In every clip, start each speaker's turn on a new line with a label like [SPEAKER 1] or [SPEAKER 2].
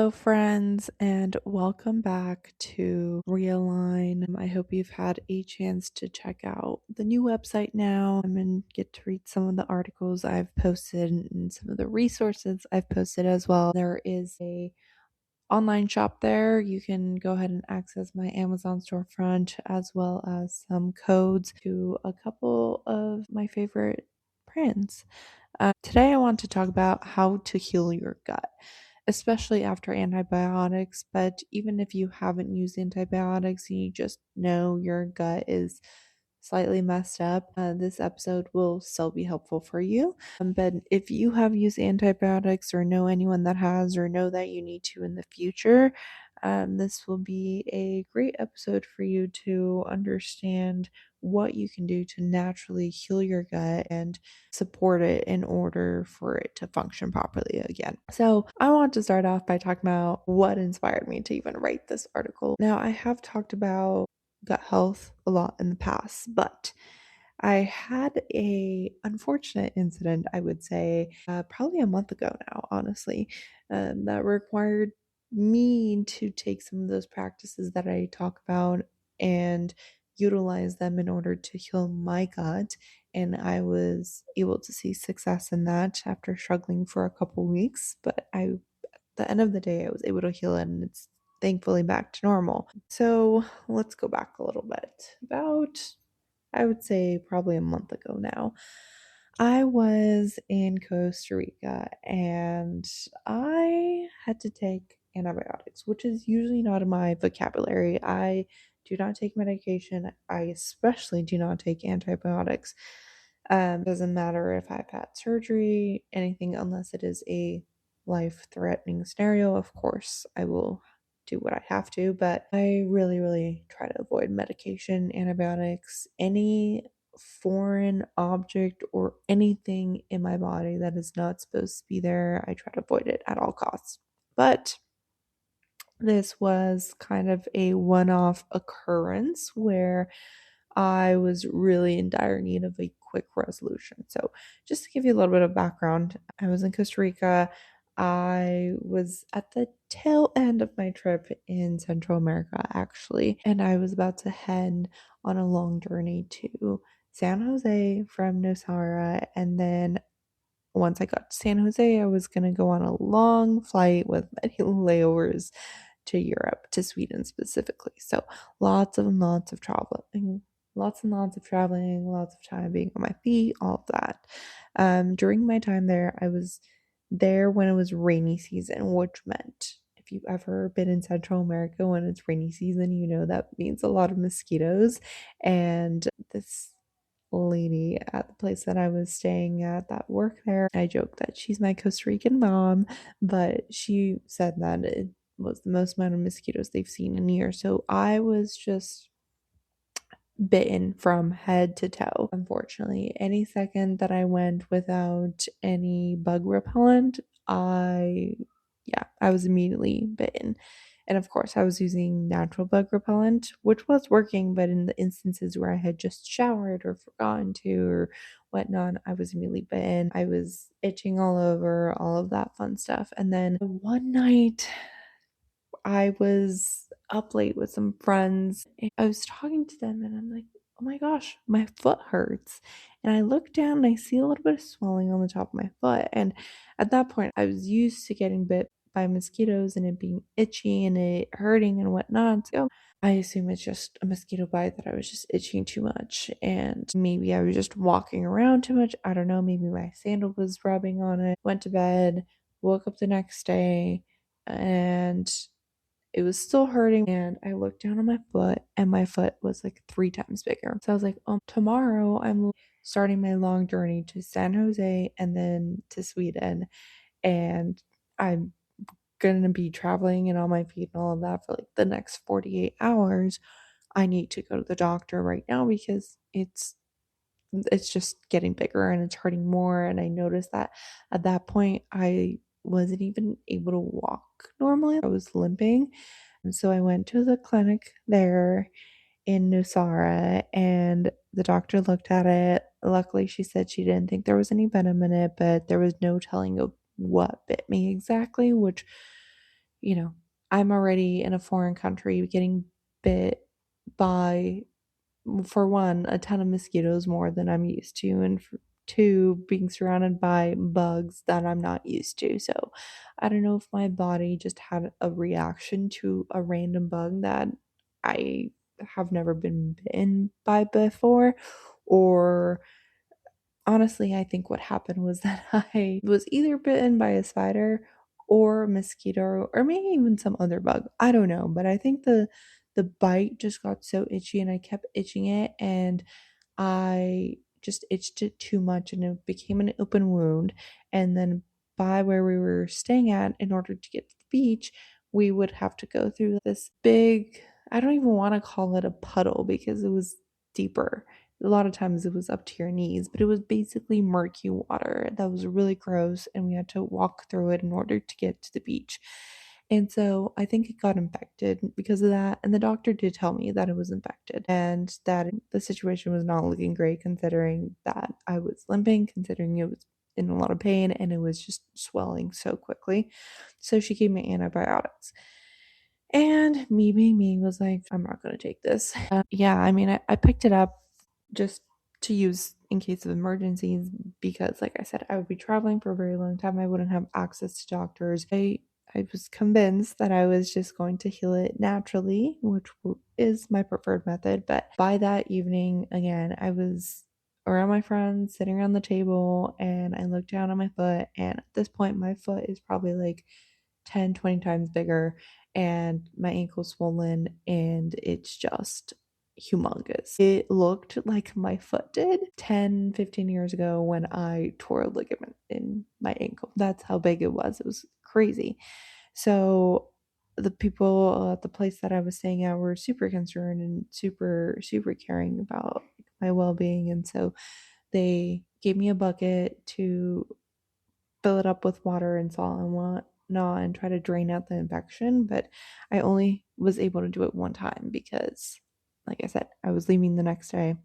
[SPEAKER 1] Hello, friends, and welcome back to Realign. I hope you've had a chance to check out the new website now and get to read some of the articles I've posted and some of the resources I've posted as well. There is a online shop there. You can go ahead and access my Amazon storefront as well as some codes to a couple of my favorite brands. Today, I want to talk about how to heal your gut, especially after antibiotics. But even if you haven't used antibiotics and you just know your gut is slightly messed up, this episode will still be helpful for you. But if you have used antibiotics or know anyone that has or know that you need to in the future, this will be a great episode for you to understand what you can do to naturally heal your gut and support it in order for it to function properly again. So, I want to start off by talking about what inspired me to even write this article. Now, I have talked about gut health a lot in the past, but I had a unfortunate incident, I would say, probably a month ago now, honestly, that required me to take some of those practices that I talk about and utilize them in order to heal my gut. And I was able to see success in that after struggling for a couple weeks. But at the end of the day, I was able to heal it and it's thankfully back to normal. So let's go back a little bit. About I would say probably a month ago now. I was in Costa Rica and I had to take antibiotics, which is usually not in my vocabulary. I do not take medication. I especially do not take antibiotics. Doesn't matter if I've had surgery, anything, unless it is a life-threatening scenario. Of course, I will do what I have to, but I really, really try to avoid medication, antibiotics, any foreign object or anything in my body that is not supposed to be there. I try to avoid it at all costs. But this was kind of a one off occurrence where I was really in dire need of a quick resolution. So, just to give you a little bit of background, I was in Costa Rica. I was at the tail end of my trip in Central America, actually, and I was about to head on a long journey to San Jose from Nosara. And then once I got to San Jose, I was going to go on a long flight with many layovers to Europe, to Sweden specifically. So lots and lots of traveling, lots of time being on my feet, all of that. During my time there, I was there when it was rainy season, which meant if you've ever been in Central America when it's rainy season, you know that means a lot of mosquitoes. And this lady at the place that I was staying at that worked there, I joke that she's my Costa Rican mom, but she said that it was the most amount of mosquitoes they've seen in years. So I was just bitten from head to toe. Unfortunately, any second that I went without any bug repellent, I was immediately bitten. And of course, I was using natural bug repellent, which was working, but in the instances where I had just showered or forgotten to or whatnot, I was immediately bitten. I was itching all over, all of that fun stuff. And then one night, I was up late with some friends. And I was talking to them and I'm like, oh my gosh, my foot hurts. And I look down and I see a little bit of swelling on the top of my foot. And at that point, I was used to getting bit by mosquitoes and it being itchy and it hurting and whatnot. So I assume it's just a mosquito bite that I was just itching too much. And maybe I was just walking around too much. I don't know. Maybe my sandal was rubbing on it. Went to bed, woke up the next day, and it was still hurting, and I looked down on my foot, and my foot was like 3 times bigger. So I was like, tomorrow I'm starting my long journey to San Jose and then to Sweden, and I'm gonna be traveling and on my feet and all of that for like the next 48 hours. I need to go to the doctor right now because it's just getting bigger and it's hurting more. And I noticed that at that point, I wasn't even able to walk normally. I was limping. And so I went to the clinic there in Nusara and the doctor looked at it. Luckily, she said she didn't think there was any venom in it, but there was no telling of what bit me exactly, which you know, I'm already in a foreign country getting bit by, for one, a ton of mosquitoes more than I'm used to, and for two, being surrounded by bugs that I'm not used to. So I don't know if my body just had a reaction to a random bug that I have never been bitten by before, or honestly, I think what happened was that I was either bitten by a spider or a mosquito or maybe even some other bug. I don't know, but I think the bite just got so itchy and I kept itching it, and I just itched it too much and it became an open wound. And then by where we were staying at, in order to get to the beach, we would have to go through this big, I don't even want to call it a puddle because it was deeper. A lot of times it was up to your knees, but it was basically murky water that was really gross, and we had to walk through it in order to get to the beach. And so I think it got infected because of that. And the doctor did tell me that it was infected and that the situation was not looking great, considering that I was limping, considering it was in a lot of pain, and it was just swelling so quickly. So she gave me antibiotics. And me being me was like, I'm not going to take this. Yeah, I mean, I picked it up just to use in case of emergencies because, like I said, I would be traveling for a very long time. I wouldn't have access to doctors. I was convinced that I was just going to heal it naturally, which is my preferred method. But by that evening, again, I was around my friends, sitting around the table, and I looked down on my foot. And at this point, my foot is probably like 10, 20 times bigger, and my ankle's swollen, and it's just humongous. It looked like my foot did 10, 15 years ago when I tore a ligament in my ankle. That's how big it was. It was crazy. So the people at the place that I was staying at were super concerned and super, super caring about my well being. And so they gave me a bucket to fill it up with water and salt and whatnot and try to drain out the infection. But I only was able to do it one time because, like I said, I was leaving the next day.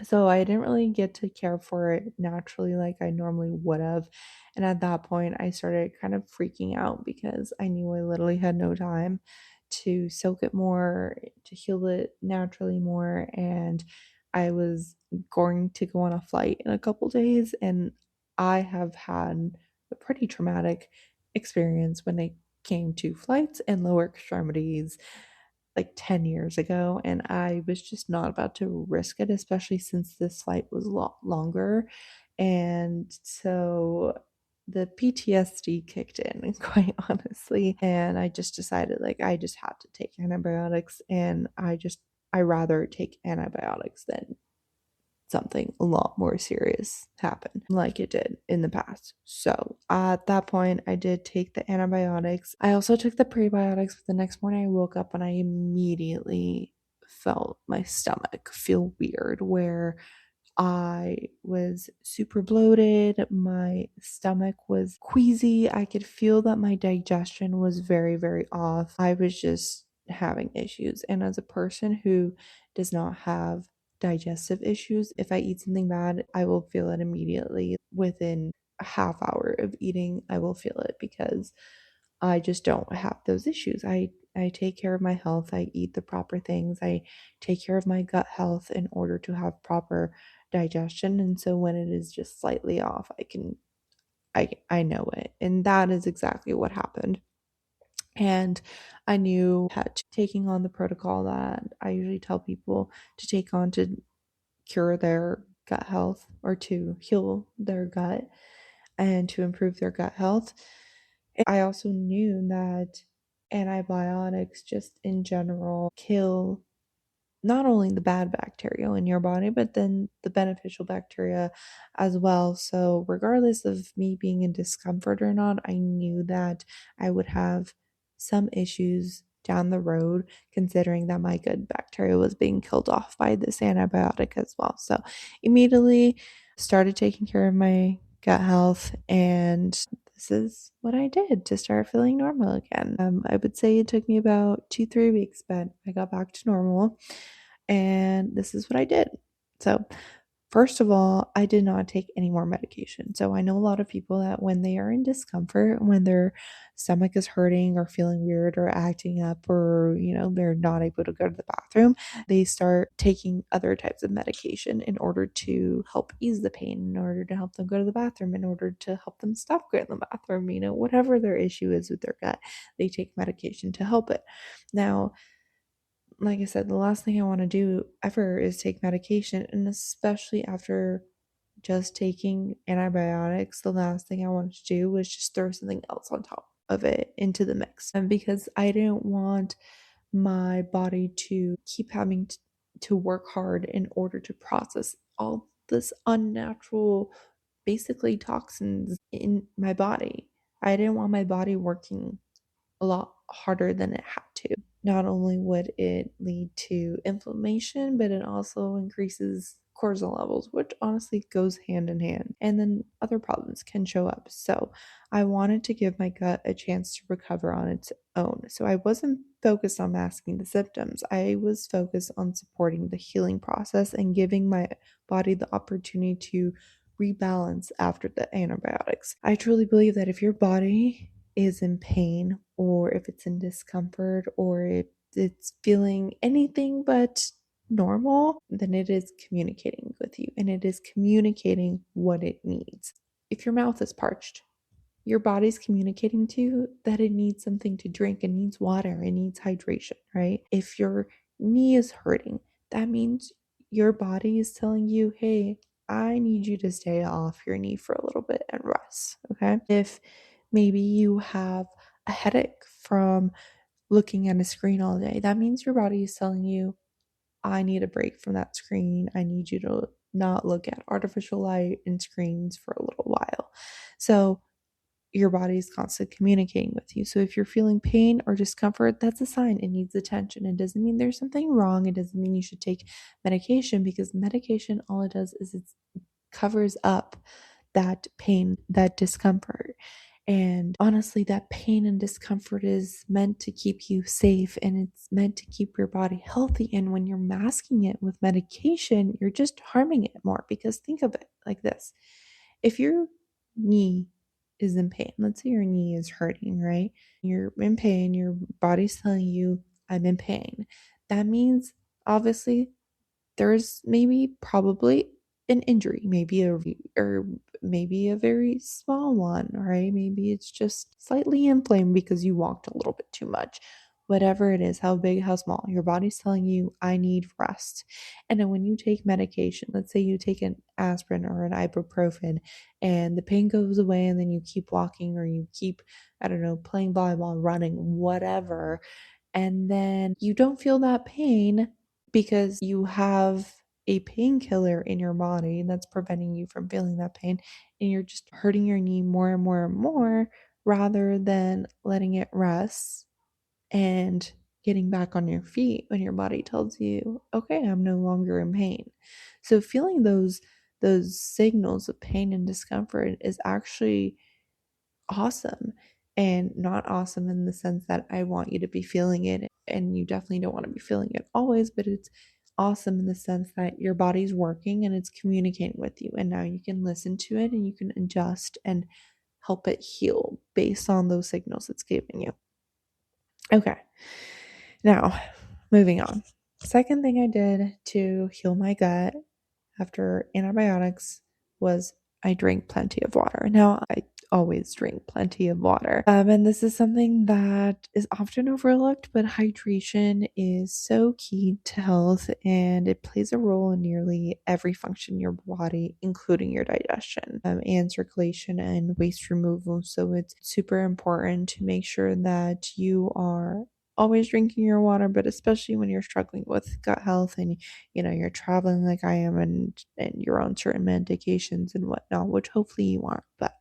[SPEAKER 1] So I didn't really get to care for it naturally like I normally would have. And at that point, I started kind of freaking out because I knew I literally had no time to soak it more, to heal it naturally more. And I was going to go on a flight in a couple days. And I have had a pretty traumatic experience when it came to flights and lower extremities like 10 years ago, and I was just not about to risk it, especially since this flight was a lot longer. And so the PTSD kicked in, quite honestly, and I just decided like I just had to take antibiotics, and I rather take antibiotics than something a lot more serious happen like it did in the past. So at that point, I did take the antibiotics. I also took the prebiotics, but the next morning I woke up and I immediately felt my stomach feel weird, where I was super bloated. My stomach was queasy. I could feel that my digestion was very, very off. I was just having issues. And as a person who does not have digestive issues, if I eat something bad, I will feel it immediately. Within a half hour of eating, I will feel it because I just don't have those issues. I take care of my health. I eat the proper things. I take care of my gut health in order to have proper digestion. And so when it is just slightly off, I know it. And that is exactly what happened. And I knew had taking on the protocol that I usually tell people to take on to cure their gut health or to heal their gut and to improve their gut health. I also knew that antibiotics, just in general, kill not only the bad bacteria in your body, but then the beneficial bacteria as well. So, regardless of me being in discomfort or not, I knew that I would have some issues down the road, considering that my good bacteria was being killed off by this antibiotic as well. So, immediately started taking care of my gut health, and this is what I did to start feeling normal again. I would say it took me about 2, 3 weeks, but I got back to normal, and this is what I did. So First of all, I did not take any more medication. So I know a lot of people that when they are in discomfort, when their stomach is hurting or feeling weird or acting up, or, they're not able to go to the bathroom, they start taking other types of medication in order to help ease the pain, in order to help them go to the bathroom, in order to help them stop going to the bathroom, whatever their issue is with their gut, they take medication to help it. Now, like I said, the last thing I want to do ever is take medication. And especially after just taking antibiotics, the last thing I wanted to do was just throw something else on top of it into the mix. And because I didn't want my body to keep having to work hard in order to process all this unnatural, basically toxins in my body. I didn't want my body working a lot harder than it had to. Not only would it lead to inflammation, but it also increases cortisol levels, which honestly goes hand in hand. And then other problems can show up. So I wanted to give my gut a chance to recover on its own. So I wasn't focused on masking the symptoms. I was focused on supporting the healing process and giving my body the opportunity to rebalance after the antibiotics. I truly believe that if your body is in pain, or if it's in discomfort, or if it's feeling anything but normal, then it is communicating with you and it is communicating what it needs. If your mouth is parched, your body's communicating to you that it needs something to drink, it needs water, it needs hydration, right? If your knee is hurting, that means your body is telling you, hey, I need you to stay off your knee for a little bit and rest, okay? If maybe you have a headache from looking at a screen all day, that means your body is telling you, I need a break from that screen. I need you to not look at artificial light and screens for a little while. So your body is constantly communicating with you. So if you're feeling pain or discomfort, that's a sign it needs attention. It doesn't mean there's something wrong. It doesn't mean you should take medication, because medication, all it does is it covers up that pain, that discomfort. And honestly, that pain and discomfort is meant to keep you safe, and it's meant to keep your body healthy. And when you're masking it with medication, you're just harming it more. Because think of it like this: if your knee is in pain, let's say your knee is hurting, right? You're in pain, your body's telling you, I'm in pain. That means obviously there's maybe probably an injury, maybe or maybe a very small one, right? Maybe it's just slightly inflamed because you walked a little bit too much. Whatever it is, how big, how small, your body's telling you, I need rest. And then when you take medication, let's say you take an aspirin or an ibuprofen, and the pain goes away, and then you keep walking, or you keep, I don't know, playing volleyball, running, whatever, and then you don't feel that pain because you have a painkiller in your body that's preventing you from feeling that pain, and you're just hurting your knee more and more and more, rather than letting it rest and getting back on your feet when your body tells you, okay, I'm no longer in pain. So feeling those signals of pain and discomfort is actually awesome, and not awesome in the sense that I want you to be feeling it, and you definitely don't want to be feeling it always, but it's awesome in the sense that your body's working and it's communicating with you, and now you can listen to it and you can adjust and help it heal based on those signals it's giving you. Okay, now moving on. Second thing I did to heal my gut after antibiotics was I drank plenty of water. Now, I always drink plenty of water. And this is something that is often overlooked, but hydration is so key to health, and it plays a role in nearly every function in your body, including your digestion, and circulation and waste removal. So it's super important to make sure that you are always drinking your water, but especially when you're struggling with gut health, and you're traveling like I am, and you're on certain medications and whatnot, which hopefully you aren't, but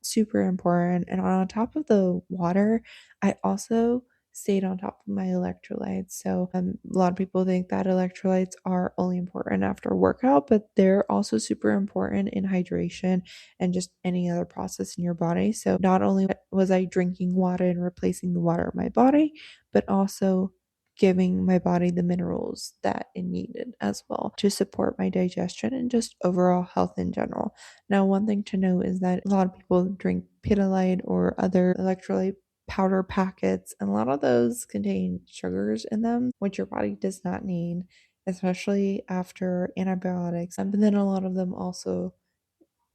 [SPEAKER 1] super important. And on top of the water, I also stayed on top of my electrolytes. So a lot of people think that electrolytes are only important after a workout, but they're also super important in hydration and just any other process in your body. So not only was I drinking water and replacing the water in my body, but also giving my body the minerals that it needed as well to support my digestion and just overall health in general. Now, one thing to note is that a lot of people drink Pedialyte or other electrolyte powder packets, and a lot of those contain sugars in them, which your body does not need, especially after antibiotics. But then a lot of them also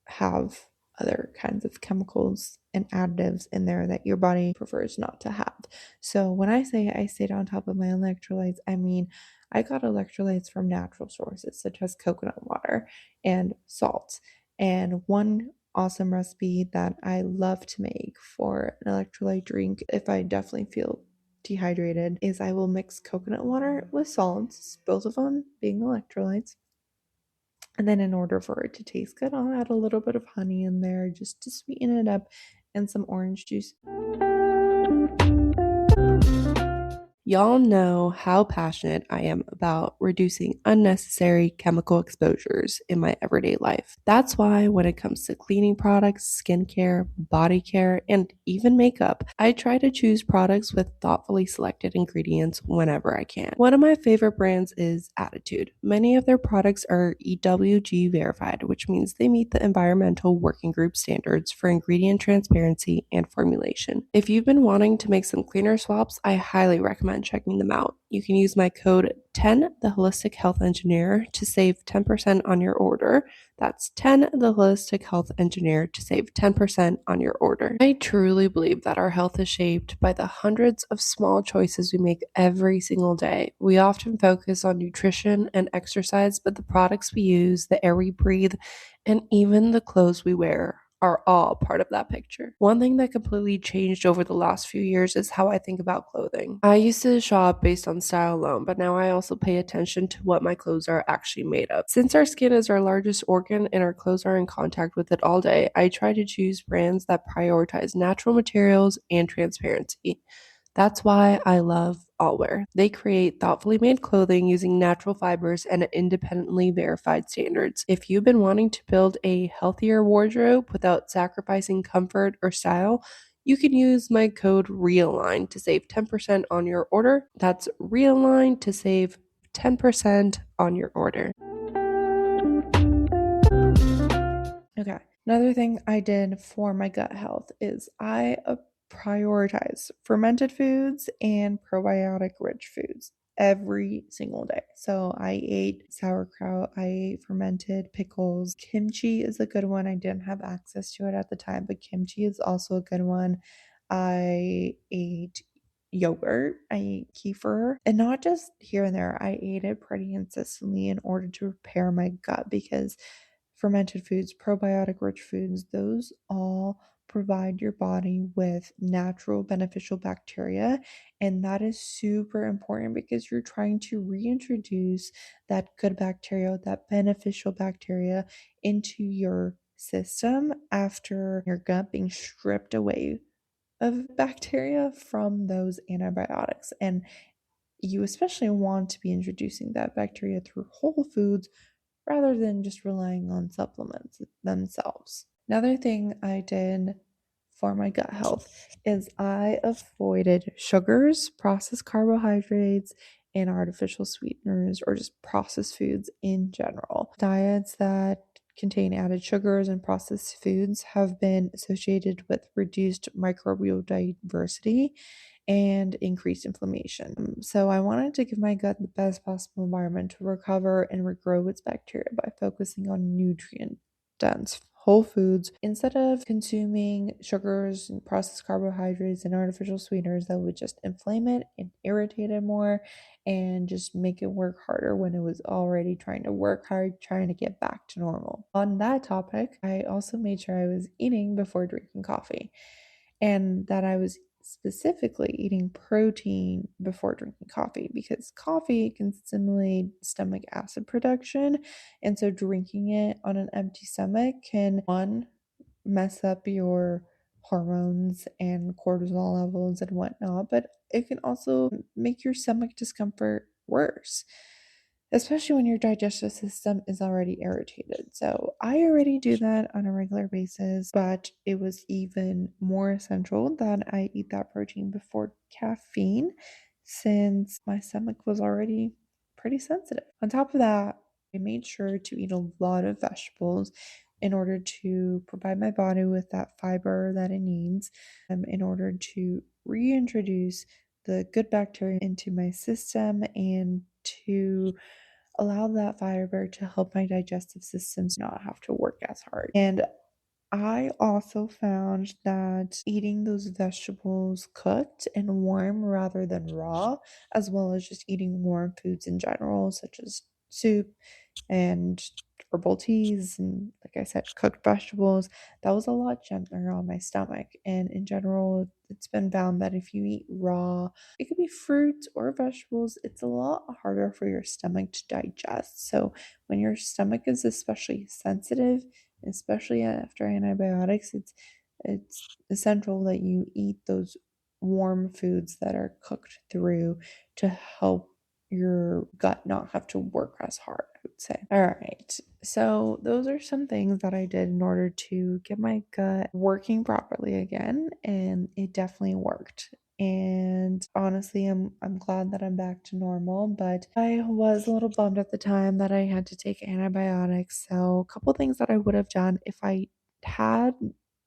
[SPEAKER 1] have other kinds of chemicals and additives in there that your body prefers not to have. So when I say I stayed on top of my electrolytes, I mean I got electrolytes from natural sources such as coconut water and salt. And one awesome recipe that I love to make for an electrolyte drink if I definitely feel dehydrated is I will mix coconut water with salts, both of them being electrolytes, and then in order for it to taste good, I'll add a little bit of honey in there just to sweeten it up and some orange juice. Y'all know how passionate I am about reducing unnecessary chemical exposures in my everyday life. That's why, when it comes to cleaning products, skincare, body care, and even makeup, I try to choose products with thoughtfully selected ingredients whenever I can. One of my favorite brands is Attitude. Many of their products are EWG verified, which means they meet the Environmental Working Group standards for ingredient transparency and formulation. If you've been wanting to make some cleaner swaps, I highly recommend checking them out. You can use my code 10 the holistic health engineer to save 10% on your order. That's 10 the holistic health engineer to save 10% on your order. I truly believe that our health is shaped by the hundreds of small choices we make every single day. We often focus on nutrition and exercise, but the products we use, the air we breathe, and even the clothes we wear are all part of that picture. One thing that completely changed over the last few years is how I think about clothing. I used to shop based on style alone, but now I also pay attention to what my clothes are actually made of. Since our skin is our largest organ and our clothes are in contact with it all day, I try to choose brands that prioritize natural materials and transparency. That's why I love Allwear. They create thoughtfully made clothing using natural fibers and independently verified standards. If you've been wanting to build a healthier wardrobe without sacrificing comfort or style, you can use my code REALIGN to save 10% on your order. That's REALIGN to save 10% on your order. Okay. Another thing I did for my gut health is I prioritize fermented foods and probiotic rich foods every single day. So I ate sauerkraut, I ate fermented pickles. Kimchi is a good one. I didn't have access to it at the time, but kimchi is also a good one. I ate yogurt, I ate kefir, and not just here and there. I ate it pretty consistently in order to repair my gut because fermented foods, probiotic rich foods, those all provide your body with natural beneficial bacteria. And that is super important because you're trying to reintroduce that good bacteria, that beneficial bacteria into your system after your gut being stripped away of bacteria from those antibiotics. And you especially want to be introducing that bacteria through whole foods rather than just relying on supplements themselves. Another thing I did for my gut health is I avoided sugars, processed carbohydrates, and artificial sweeteners or just processed foods in general. Diets that contain added sugars and processed foods have been associated with reduced microbial diversity and increased inflammation. So I wanted to give my gut the best possible environment to recover and regrow its bacteria by focusing on nutrient dense whole foods instead of consuming sugars and processed carbohydrates and artificial sweeteners that would just inflame it and irritate it more and just make it work harder when it was already trying to work hard, trying to get back to normal. On that topic, I also made sure I was eating before drinking coffee and that I was specifically eating protein before drinking coffee because coffee can stimulate stomach acid production. And so drinking it on an empty stomach can, one, mess up your hormones and cortisol levels and whatnot, but it can also make your stomach discomfort worse, especially when your digestive system is already irritated. So I already do that on a regular basis, but it was even more essential that I eat that protein before caffeine since my stomach was already pretty sensitive. On top of that, I made sure to eat a lot of vegetables in order to provide my body with that fiber that it needs, in order to reintroduce the good bacteria into my system and to allow that fiber to help my digestive systems not have to work as hard. And I also found that eating those vegetables cooked and warm rather than raw, as well as just eating warm foods in general, such as soup and herbal teas and, like I said, cooked vegetables, that was a lot gentler on my stomach. And in general, it's been found that if you eat raw, it could be fruits or vegetables, it's a lot harder for your stomach to digest. So when your stomach is especially sensitive, especially after antibiotics, it's essential that you eat those warm foods that are cooked through to help your gut not have to work as hard, I would say. All right. So, those are some things that I did in order to get my gut working properly again, and it definitely worked. And honestly, I'm glad that I'm back to normal, but I was a little bummed at the time that I had to take antibiotics. So, a couple things that I would have done if I had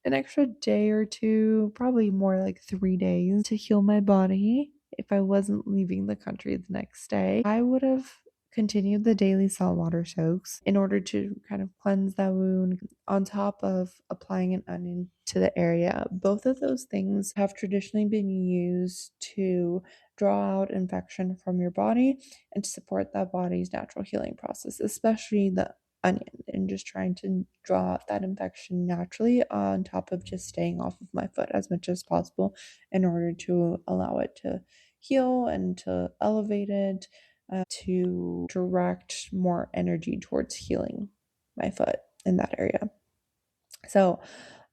[SPEAKER 1] an extra day or two, probably more like 3 days to heal my body if I wasn't leaving the country the next day, I would have continued the daily saltwater soaks in order to kind of cleanse that wound on top of applying an onion to the area. Both of those things have traditionally been used to draw out infection from your body and to support that body's natural healing process, especially the onion, and just trying to draw out that infection naturally on top of just staying off of my foot as much as possible in order to allow it to heal and to elevate it, to direct more energy towards healing my foot in that area. So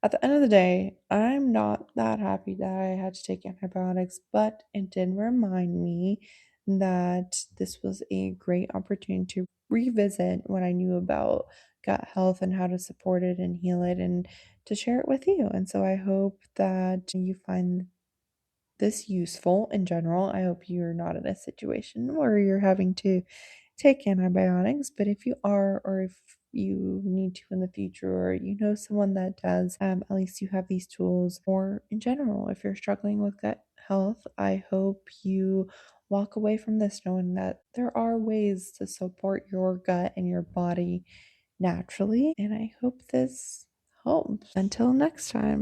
[SPEAKER 1] at the end of the day, I'm not that happy that I had to take antibiotics, but it did remind me that this was a great opportunity to revisit what I knew about gut health and how to support it and heal it and to share it with you. And so I hope that you find this useful in general. I hope you're not in a situation where you're having to take antibiotics, but if you are, or if you need to in the future, or you know someone that does, at least you have these tools. Or in general, if you're struggling with gut health, I hope you walk away from this knowing that there are ways to support your gut and your body naturally. And I hope this helps. Until next time.